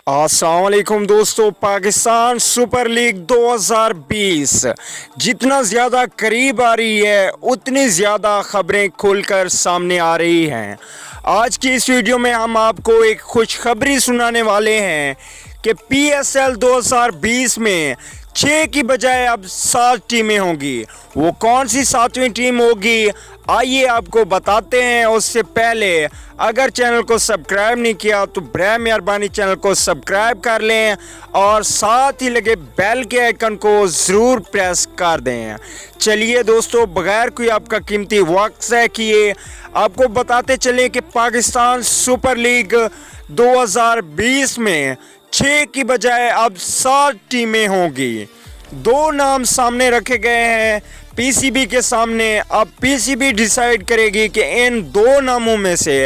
अस्सलाम वालेकुम दोस्तों। पाकिस्तान सुपर लीग 2020 जितना ज़्यादा करीब आ रही है उतनी ज़्यादा खबरें खुलकर सामने आ रही हैं। आज की इस वीडियो में हम आपको एक खुशखबरी सुनाने वाले हैं कि PSL 2020 में 6 की बजाय अब 7 टीमें होंगी। वो कौन सी 7वीं टीम होगी आइए आपको बताते हैं। उससे पहले अगर चैनल को सब्सक्राइब नहीं किया तो बराए मेहरबानी चैनल को सब्सक्राइब कर लें और साथ ही लगे बेल के आइकन को ज़रूर प्रेस कर दें। चलिए दोस्तों, बगैर कोई आपका कीमती वक्त ज़ाया किए आपको बताते चलें कि पाकिस्तान सुपर लीग 2020 में 6 की बजाय अब 7 टीमें होंगी। 2 नाम सामने रखे गए हैं PCB के सामने। अब PCB डिसाइड करेगी कि इन 2 नामों में से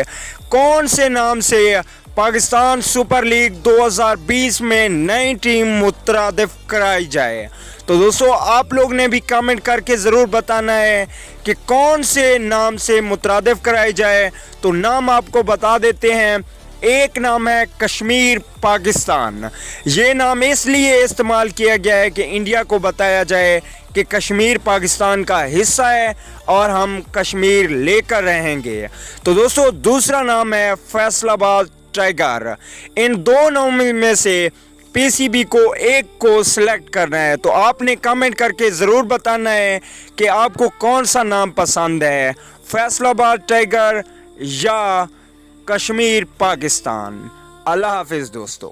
कौन से नाम से पाकिस्तान सुपर लीग 2020 में नई टीम मुतरादिफ कराई जाए। तो दोस्तों, आप लोग ने भी कमेंट करके ज़रूर बताना है कि कौन से नाम से मुतरादिफ कराई जाए। तो नाम आपको बता देते हैं। एक नाम है कश्मीर पाकिस्तान। ये नाम इसलिए इस्तेमाल किया गया है कि इंडिया को बताया जाए कि कश्मीर पाकिस्तान का हिस्सा है और हम कश्मीर लेकर रहेंगे। तो दोस्तों, दूसरा नाम है फैसलाबाद टाइगर। इन 2 नामों में से PCB को एक को सिलेक्ट करना है। तो आपने कमेंट करके ज़रूर बताना है कि आपको कौन सा नाम पसंद है, फैसलाबाद टाइगर या कश्मीर पाकिस्तान। अल्लाह हाफिज़ दोस्तों।